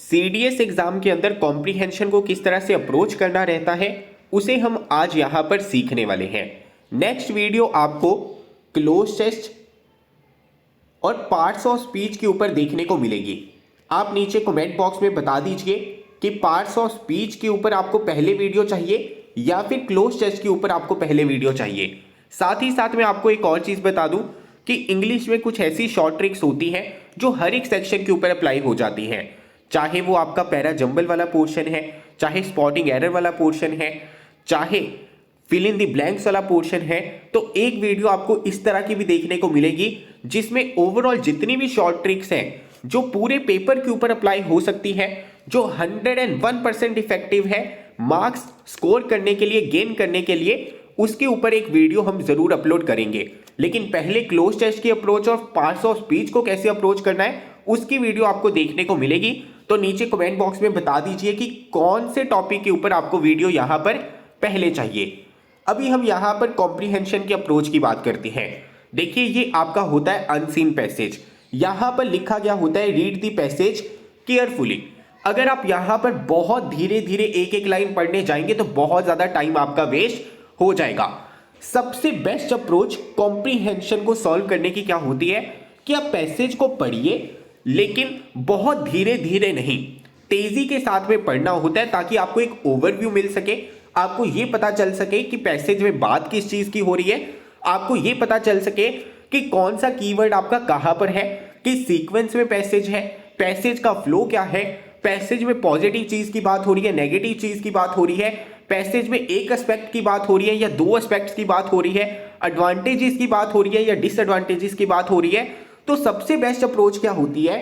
CDS exam के अंदर comprehension को किस तरह से अप्रोच करना रहता है उसे हम आज यहां पर सीखने वाले हैं। नेक्स्ट वीडियो आपको क्लोज टेस्ट और पार्ट्स ऑफ स्पीच के ऊपर देखने को मिलेगी। आप नीचे कमेंट बॉक्स में बता दीजिए कि पार्ट्स ऑफ स्पीच के ऊपर आपको पहले वीडियो चाहिए या फिर क्लोज टेस्ट के ऊपर आपको पहले वीडियो चाहिए। साथ ही साथ मैं आपको एक और चीज बता दूं कि इंग्लिश में कुछ ऐसी शॉर्ट ट्रिक्स होती हैं जो हर एक सेक्शन के ऊपर अप्लाई हो जाती हैं, चाहे वो आपका पैरा जंबल वाला पोर्शन है, चाहे स्पॉटिंग एरर वाला पोर्शन है, चाहे फिल इन द ब्लैंक्स वाला पोर्शन है। तो एक वीडियो आपको इस तरह की भी देखने को मिलेगी जिसमें ओवरऑल जितनी भी शॉर्ट ट्रिक्स हैं जो पूरे पेपर के ऊपर अप्लाई हो सकती है, जो 101% इफेक्टिव है मार्क्स स्कोर करने के लिए, गेन करने के लिए, उसके ऊपर एक वीडियो हम जरूर अपलोड करेंगे। लेकिन पहले क्लोज टेस्ट की अप्रोच और पार्ट्स ऑफ स्पीच को कैसे अप्रोच करना है उसकी वीडियो आपको देखने को मिलेगी। तो नीचे कमेंट बॉक्स में बता दीजिए कि कौन से टॉपिक के ऊपर आपको वीडियो यहां पर पहले चाहिए। अभी हम यहां पर कॉम्प्रीहेंशन की अप्रोच की बात करते हैं। देखिए, ये आपका होता है अनसीन पैसेज। यहां पर लिखा गया होता है रीड द पैसेज केयरफुली। अगर आप यहां पर बहुत धीरे धीरे एक एक लाइन पढ़ने जाएंगे तो बहुत ज्यादा टाइम आपका वेस्ट हो जाएगा। सबसे बेस्ट अप्रोच कॉम्प्रीहेंशन को सॉल्व करने की क्या होती है कि आप पैसेज को पढ़िए, लेकिन बहुत धीरे धीरे नहीं, तेजी के साथ में पढ़ना होता है ताकि आपको एक ओवरव्यू मिल सके, आपको यह पता चल सके कि पैसेज में बात किस चीज की हो रही है, आपको यह पता चल सके कि कौन सा कीवर्ड आपका कहां पर है, किस सीक्वेंस में पैसेज है, पैसेज का फ्लो क्या है, पैसेज में पॉजिटिव चीज की बात हो रही है, नेगेटिव चीज की बात हो रही है, पैसेज में एक एस्पेक्ट की बात हो रही है या दो एस्पेक्ट्स की बात हो रही है, एडवांटेजेस की बात हो रही है या डिसएडवांटेजेस की बात हो रही है। तो सबसे बेस्ट अप्रोच क्या होती है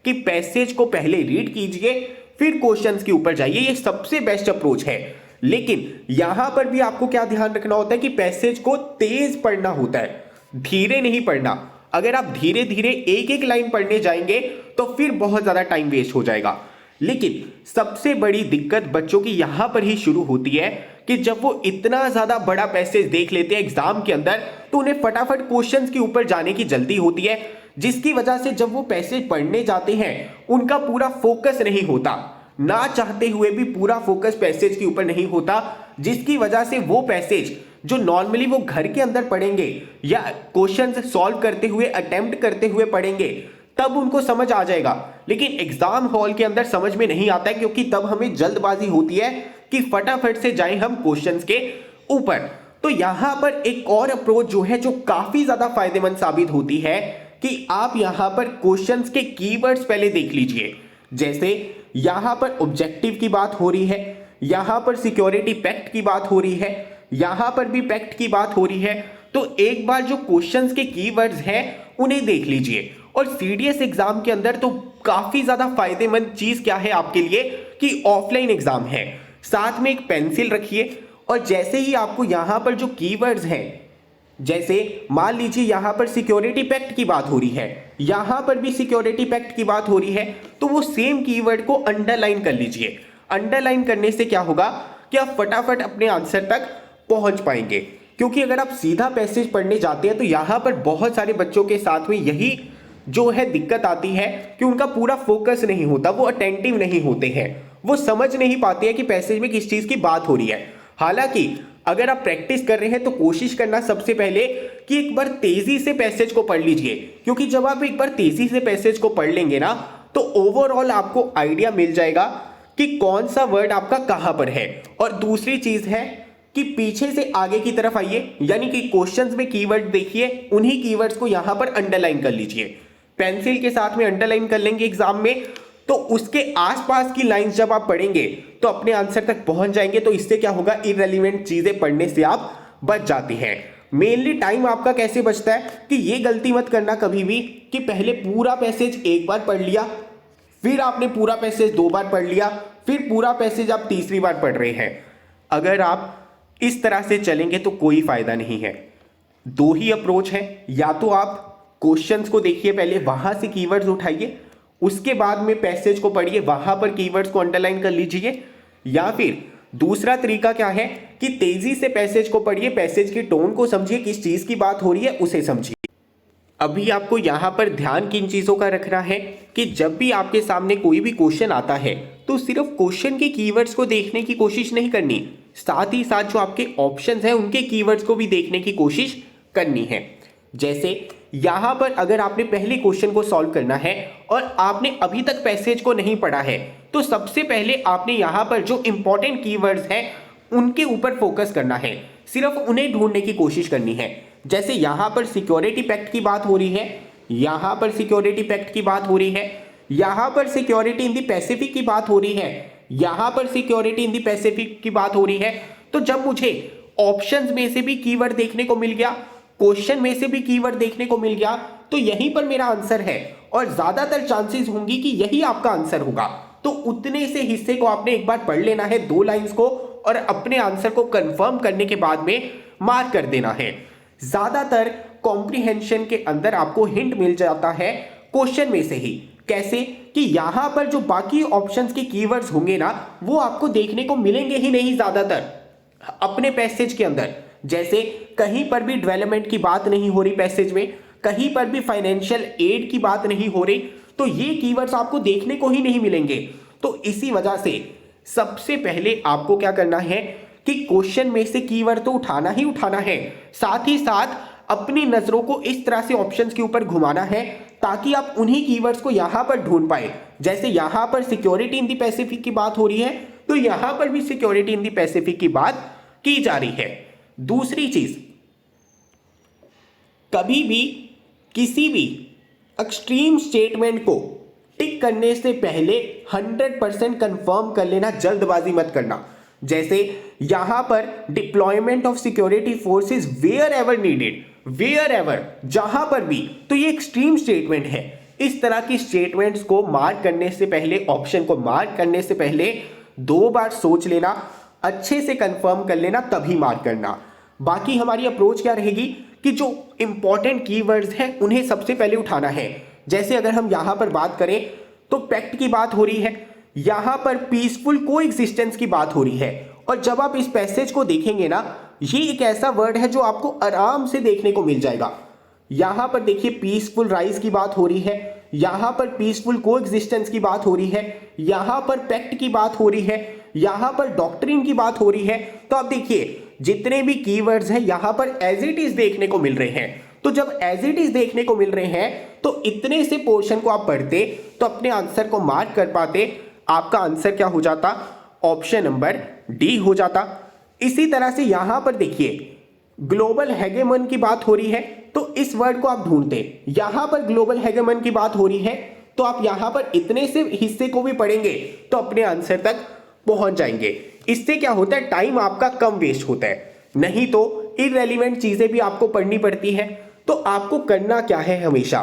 कि पैसेज को पहले रीड कीजिए फिर क्वेश्चंस के ऊपर जाइए। ये सबसे बेस्ट अप्रोच है। लेकिन यहां पर भी आपको क्या ध्यान रखना होता है कि पैसेज को तेज पढ़ना होता है, धीरे नहीं पढ़ना। अगर आप धीरे धीरे एक एक लाइन पढ़ने जाएंगे तो फिर बहुत ज्यादा टाइम वेस्ट हो जाएगा। लेकिन सबसे बड़ी दिक्कत बच्चों की यहां पर ही शुरू होती है कि जब वो इतना ज्यादा बड़ा पैसेज देख लेते हैं एग्जाम के अंदर तो उन्हें फटाफट क्वेश्चंस के ऊपर जाने की जल्दी होती है, जिसकी वजह से जब वो पैसेज पढ़ने जाते हैं उनका पूरा फोकस नहीं होता, ना चाहते हुए भी पूरा फोकस पैसेज के ऊपर नहीं होता, जिसकी वजह से वो पैसेज जो नॉर्मली वो घर के अंदर पढ़ेंगे या क्वेश्चंस सॉल्व करते हुए, अटेम्प्ट करते हुए पढ़ेंगे तब उनको समझ आ जाएगा, लेकिन एग्जाम हॉल के अंदर समझ में नहीं आता है क्योंकि तब हमें जल्दबाजी होती है कि फटाफट से जाएं हम क्वेश्चंस के ऊपर। तो यहां पर एक और अप्रोच जो है जो काफी ज्यादा फायदेमंद साबित होती है कि आप यहां पर क्वेश्चंस के कीवर्ड्स पहले देख लीजिए। जैसे यहां पर ऑब्जेक्टिव की बात हो रही है, यहां पर सिक्योरिटी पैक्ट की बात हो रही है, यहां पर भी पैक्ट की बात हो रही है। तो एक बार जो क्वेश्चंस के कीवर्ड्स हैं उन्हें देख लीजिए। और सीडीएस एग्जाम के अंदर तो काफी ज्यादा फायदेमंद चीज क्या है आपके लिए कि ऑफलाइन एग्जाम है, साथ में एक पेंसिल रखिए और जैसे ही आपको यहां पर जो कीवर्ड्स हैं, जैसे मान लीजिए यहां पर सिक्योरिटी पैक्ट की बात हो रही है, यहां पर भी सिक्योरिटी पैक्ट की बात हो रही है, तो वो सेम कीवर्ड को अंडरलाइन कर लीजिए। अंडरलाइन करने से क्या होगा कि आप फटाफट अपने आंसर तक पहुंच पाएंगे। क्योंकि अगर आप सीधा पैसेज पढ़ने जाते हैं तो यहां पर बहुत सारे बच्चों के साथ में यही जो है दिक्कत आती है कि उनका पूरा फोकस नहीं होता, वो अटेंटिव नहीं होते हैं, वो समझ नहीं पाते हैं कि पैसेज में किस चीज की बात हो रही है। हालांकि अगर आप प्रैक्टिस कर रहे हैं तो कोशिश करना सबसे पहले कि एक बार तेजी से पैसेज को पढ़ लीजिए, क्योंकि जब आप एक बार तेजी से पैसेज को पढ़ लेंगे ना तो ओवरऑल आपको आइडिया मिल जाएगा कि कौन सा वर्ड आपका कहां पर है। और दूसरी चीज है कि पीछे से आगे की तरफ आइए, यानी कि क्वेश्चंस में कीवर्ड देखिए, उन्हीं कीवर्ड्स को यहां पर अंडरलाइन कर लीजिए। पेंसिल के साथ में अंडरलाइन कर लेंगे एग्जाम में, तो उसके आसपास की लाइंस जब आप पढ़ेंगे तो अपने आंसर तक पहुंच जाएंगे। तो इससे क्या होगा, इररिलेवेंट चीजें पढ़ने से आप बच जाते हैं। मेनली टाइम आपका कैसे बचता है कि ये गलती मत करना कभी भी कि पहले पूरा पैसेज एक बार पढ़ लिया, फिर आपने पूरा पैसेज दो बार पढ़ लिया, फिर पूरा पैसेज आप तीसरी बार पढ़ रहे हैं। अगर आप इस तरह से चलेंगे तो कोई फायदा नहीं है। दो ही अप्रोच है, या तो आप क्वेश्चंस को देखिए पहले, वहां से कीवर्ड्स उठाइए, उसके बाद में पैसेज को पढ़िए, वहां पर कीवर्ड्स को अंडरलाइन कर लीजिए, या फिर दूसरा तरीका क्या है कि तेजी से पैसेज को पढ़िए, पैसेज की टोन को समझिए, किस चीज की बात हो रही है उसे समझिए। अभी आपको यहाँ पर ध्यान किन चीज़ों का रखना है कि जब भी आपके सामने कोई भी क्वेश्चन आता है तो सिर्फ क्वेश्चन के कीवर्ड्स को देखने की कोशिश नहीं करनी, साथ ही साथ जो आपके ऑप्शंस हैं उनके कीवर्ड्स को भी देखने की कोशिश करनी है। जैसे यहाँ पर अगर आपने पहले क्वेश्चन को सॉल्व करना है और आपने अभी तक पैसेज को नहीं पढ़ा है तो सबसे पहले आपने यहाँ पर जो इंपॉर्टेंट कीवर्ड्स हैं उनके ऊपर फोकस करना है, सिर्फ उन्हें ढूंढने की कोशिश करनी है। जैसे यहाँ पर सिक्योरिटी पैक्ट की बात हो रही है, यहाँ पर सिक्योरिटी पैक्ट की बात हो रही है, यहाँ पर सिक्योरिटी इन द पैसिफिक की बात हो रही है, यहाँ पर सिक्योरिटी इन द पैसिफिक की बात हो रही है। तो जब मुझे ऑप्शंस में से भी कीवर्ड देखने को मिल गया, क्वेश्चन में से भी कीवर्ड देखने को मिल गया, तो यहीं पर मेरा आंसर है और ज्यादातर चांसेस होंगी कि यही आपका आंसर होगा। तो उतने से हिस्से को आपने एक बार पढ़ लेना है, 2 लाइंस को, और अपने आंसर को कंफर्म करने के बाद में मार्क कर देना है। ज्यादातर कॉम्प्रिहेंशन के अंदर आपको हिंट मिल जाता है क्वेश्चन में से ही। कैसे कि यहां पर जो बाकी ऑप्शंस के कीवर्ड्स होंगे ना वो आपको देखने को मिलेंगे ही नहीं ज्यादातर अपने पैसेज के अंदर। जैसे कहीं पर भी डेवलपमेंट की बात नहीं हो रही पैसेज में, कहीं पर भी फाइनेंशियल एड की बात नहीं हो रही, तो ये कीवर्ड्स आपको देखने को ही नहीं मिलेंगे। तो इसी वजह से सबसे पहले आपको क्या करना है कि क्वेश्चन में से कीवर्ड तो उठाना ही उठाना है, साथ ही साथ अपनी नजरों को इस तरह से ऑप्शंस के ऊपर घुमाना है ताकि आप उन्हीं कीवर्ड्स को यहां पर ढूंढ पाए। जैसे यहां पर सिक्योरिटी इन द पैसिफिक की बात हो रही है तो यहां पर भी सिक्योरिटी इन द पैसिफिक की बात की जा रही है। दूसरी चीज, कभी भी किसी भी एक्सट्रीम स्टेटमेंट को टिक करने से पहले 100% कंफर्म कर लेना, जल्दबाजी मत करना। जैसे यहां पर deployment of security forces wherever needed, wherever, जहां पर भी, तो ये एक्सट्रीम स्टेटमेंट है। इस तरह की स्टेटमेंट्स को मार्क करने से पहले, ऑप्शन को मार्क करने से पहले 2 बार सोच लेना, अच्छे से कंफर्म कर लेना, तभी मार्क करना। बाकी हमारी अप्रोच क्या रहेगी कि जो इंपॉर्टेंट कीवर्ड्स हैं उन्हें सबसे पहले उठाना है। जैसे अगर हम यहां पर बात करें तो पैक्ट की बात हो रही है, यहां पर पीसफुल कोएग्जिस्टेंस की बात हो रही है, और जब आप इस पैसेज को देखेंगे ना, ये एक ऐसा वर्ड है जो आपको आराम से देखने को मिल जाएगा। यहां पर देखिए पीसफुल राइज की बात हो रही है, यहां पर पीसफुल कोएग्जिस्टेंस की बात हो रही है, यहां पर पैक्ट की बात हो रही है, यहां पर डॉक्ट्रिन की बात हो रही है। तो आप देखिए जितने भी कीवर्ड्स हैं यहां पर एज इट इज देखने को मिल रहे हैं। तो जब एज इट इज देखने को मिल रहे हैं तो इतने से पोर्शन को आप पढ़ते तो अपने आंसर को मार्क कर पाते। आपका आंसर क्या हो जाता? ऑप्शन नंबर डी हो जाता। इसी तरह से यहां पर देखिए ग्लोबल हेगेमन की बात हो रही है तो इस वर्ड को आप ढूंढते, यहां पर ग्लोबल हेगेमन की बात हो रही है तो आप यहां पर इतने से हिस्से को भी पढ़ेंगे तो अपने आंसर तक पहुंच जाएंगे। इससे क्या होता है, टाइम आपका कम वेस्ट होता है। नहीं तो इररेलेवेंट चीजें भी आपको पढ़नी पड़ती है। तो आपको करना क्या है, हमेशा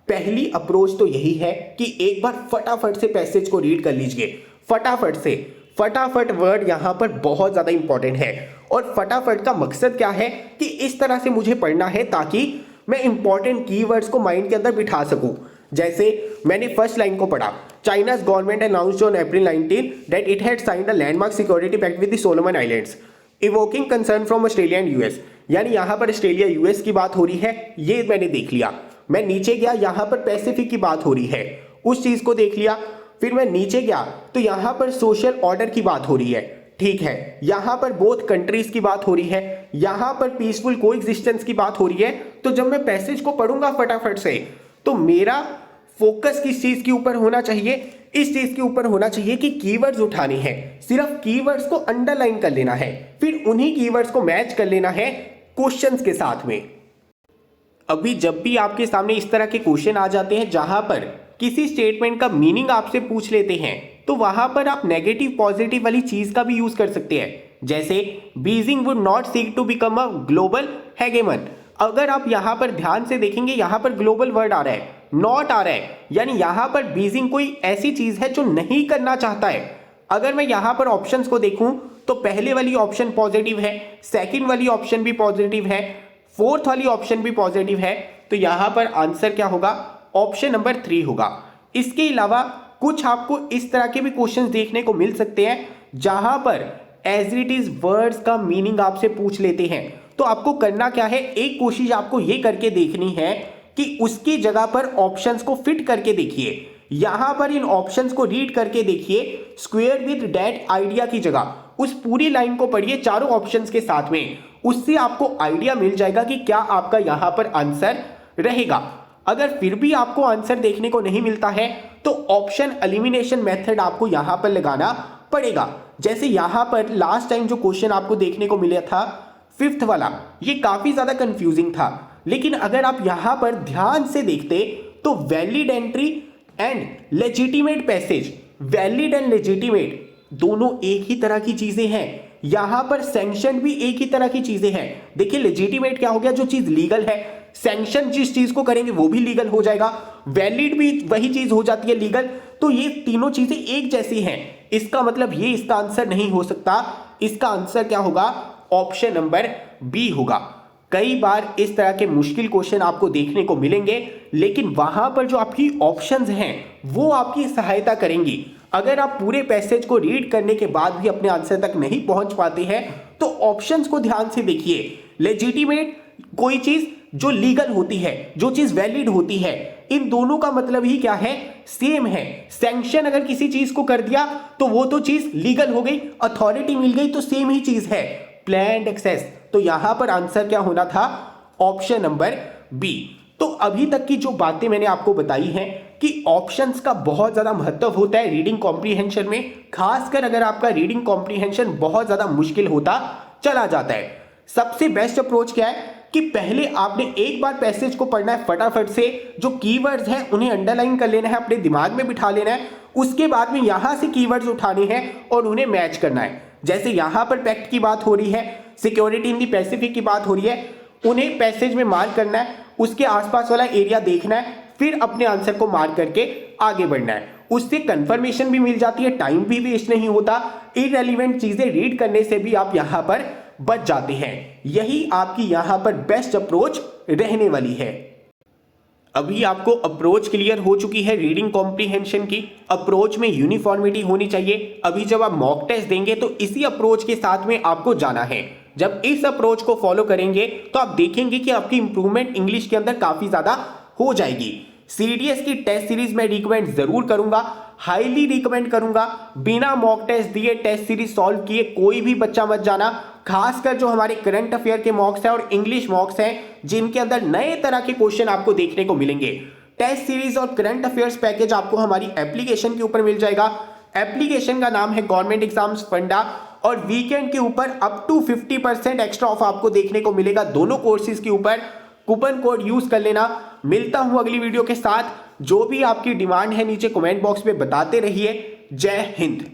पहली अप्रोच तो यही है कि एक बार फटाफट से पैसेज को रीड कर लीजिए, फटाफट से। फटाफट वर्ड यहां पर बहुत ज्यादा इंपॉर्टेंट है, और फटाफट का मकसद क्या है कि इस तरह से मुझे पढ़ना है ताकि मैं इंपॉर्टेंट कीवर्ड्स को माइंड के अंदर बिठा सकूं। जैसे मैंने फर्स्ट लाइन को पढ़ा, चाइना's government announced on April 19 that it had signed a landmark security pact with the Solomon Islands, evoking concern from Australia and US। यानी यहां पर ऑस्ट्रेलिया यूएस की बात हो रही है, ये मैंने देख लिया। मैं नीचे गया, यहां पर पैसिफिक की बात हो रही है, उस चीज को देख लिया। फिर मैं नीचे गया तो यहां पर सोशल ऑर्डर की बात हो रही है, ठीक है। यहां पर बोथ कंट्रीज की बात हो रही है, यहां पर पीसफुल कोएग्जिस्टेंस की बात हो रही है। तो जब मैं पैसेज को पढ़ूंगा फटाफट से तो मेरा फोकस किस चीज के ऊपर होना चाहिए? इस चीज के ऊपर होना चाहिए कि कीवर्ड्स उठाने हैं, सिर्फ कीवर्ड्स को अंडरलाइन कर लेना है, फिर उन्हीं कीवर्ड्स को मैच कर लेना है क्वेश्चंस के साथ में। अभी जब भी आपके सामने इस तरह के क्वेश्चन आ जाते हैं जहां पर किसी स्टेटमेंट का मीनिंग आपसे पूछ लेते हैं तो वहां पर आप नेगेटिव पॉजिटिव वाली चीज का भी यूज कर सकते हैं। जैसे Beijing would not seek to become a global hegemon. अगर आप यहां पर ध्यान से देखेंगे, यहां पर ग्लोबल वर्ड आ रहा है, नॉट आ रहा है, यानी यहां पर बीजिंग कोई ऐसी चीज है जो नहीं करना चाहता है। अगर मैं यहां पर ऑप्शंस को देखूं तो पहले वाली ऑप्शन पॉजिटिव है, सेकंड वाली ऑप्शन भी पॉजिटिव है, फोर्थ वाली ऑप्शन भी पॉजिटिव है। तो यहां पर आंसर क्या होगा? ऑप्शन नंबर 3 होगा। इसके अलावा कुछ आपको इस तरह के भी क्वेश्चंस देखने को मिल सकते हैं जहां पर एज इट इज वर्ड्स का मीनिंग आपसे पूछ लेते हैं। तो आपको करना क्या है, एक कोशिश आपको ये करके देखनी है कि उसकी जगह पर ऑप्शंस को फिट करके देखिए। यहां पर इन ऑप्शंस को रीड करके देखिए, स्क्वायर विद डेट आइडिया की जगह उस पूरी लाइन को पढ़िए चारों ऑप्शंस के साथ में। उससे आपको आइडिया मिल जाएगा कि क्या आपका यहां पर आंसर रहेगा। अगर फिर भी आपको आंसर देखने को नहीं मिलता है तो ऑप्शन एलिमिनेशन मेथड आपको यहां पर लगाना पड़ेगा। जैसे यहां पर लास्ट टाइम जो क्वेश्चन आपको देखने को मिला था 5th वाला, ये काफी ज्यादा कंफ्यूजिंग था, लेकिन अगर आप यहां पर ध्यान से देखते तो valid entry and legitimate passage, valid and legitimate दोनों एक ही तरह की चीजें हैं। यहां पर सैंक्शन भी एक ही तरह की चीजें हैं। देखिए लेजिटिमेट क्या हो गया, जो चीज लीगल है, सैंक्शन जिस चीज को करेंगे वो भी लीगल हो जाएगा, वैलिड भी वही चीज हो जाती है लीगल। तो ये तीनों चीजें एक जैसी हैं। इसका मतलब ये इसका आंसर नहीं हो सकता। इसका आंसर क्या होगा, ऑप्शन नंबर बी होगा। कई बार इस तरह के मुश्किल क्वेश्चन आपको देखने को मिलेंगे, लेकिन वहां पर जो आपकी ऑप्शंस हैं वो आपकी सहायता करेंगी। अगर आप पूरे पैसेज को रीड करने के बाद भी अपने आंसर तक नहीं पहुंच पाते हैं तो ऑप्शंस को ध्यान से देखिए। लेजिटिमेट कोई चीज जो लीगल होती है, जो चीज वैलिड होती है, इन दोनों का मतलब ही क्या है, सेम है। सैंक्शन अगर किसी चीज को कर दिया तो वो तो चीज लीगल हो गई, अथॉरिटी मिल गई, तो सेम ही चीज है, प्लैन्ड एक्सेस। तो यहां पर आंसर क्या होना था, ऑप्शन नंबर बी। तो अभी तक की जो बातें मैंने आपको बताई हैं कि ऑप्शंस का बहुत ज्यादा महत्व होता है रीडिंग कॉम्प्रीहेंशन में, खासकर अगर आपका रीडिंग कॉम्प्रीहेंशन बहुत ज्यादा मुश्किल होता चला जाता है। सबसे बेस्ट अप्रोच क्या है कि पहले आपने एक बार पैसेज को पढ़ना है फटाफट से, जो कीवर्ड्स हैं उन्हें अंडरलाइन कर लेना है, अपने दिमाग में बिठा लेना है। उसके बाद में यहां से कीवर्ड्स उठाने हैं और उन्हें मैच करना है। जैसे यहां पर पैक्ट की बात हो रही है, सिक्योरिटी इन दी पैसिफिक की बात हो रही है, उन्हें पैसेज में मार्क करना है, उसके आसपास वाला एरिया देखना है, फिर अपने आंसर को मार्क करके आगे बढ़ना है। उससे कंफर्मेशन भी मिल जाती है, टाइम भी वेस्ट नहीं होता, इररिलेवेंट चीजें रीड करने से भी आप यहां पर बच जाते हैं। यही आपकी यहां पर बेस्ट अप्रोच रहने वाली है। अभी आपको अप्रोच क्लियर हो चुकी है रीडिंग कॉम्प्रीहेंशन की। अप्रोच में यूनिफॉर्मिटी होनी चाहिए। अभी जब आप मॉक टेस्ट देंगे तो इसी अप्रोच के साथ में आपको जाना है। जब इस अप्रोच को फॉलो करेंगे तो आप देखेंगे कि आपकी इंप्रूवमेंट इंग्लिश के अंदर काफी ज्यादा हो जाएगी। सीडीएस की टेस्ट सीरीज में रिकमेंड जरूर करूंगा, हाईली रिकमेंड करूंगा। बिना मॉक टेस्ट दिए टेस्ट सीरीज सॉल्व किए कोई भी बच्चा मत जाना, खासकर जो हमारे करंट अफेयर के मॉक्स हैं और इंग्लिश मॉक्स हैं, जिनके अंदर नए तरह के क्वेश्चन आपको देखने को मिलेंगे। टेस्ट सीरीज और करंट अफेयर्स पैकेज आपको हमारी एप्लीकेशन के ऊपर मिल जाएगा। एप्लीकेशन का नाम है गवर्नमेंट एग्जाम्स फंडा, और वीकेंड के ऊपर अप टू 50% एक्स्ट्रा ऑफ आपको देखने को मिलेगा दोनों कोर्सेज के ऊपर। कूपन कोड यूज कर लेना। मिलता हूं अगली वीडियो के साथ। जो भी आपकी डिमांड है नीचे कमेंट बॉक्स में बताते रहिए। जय हिंद।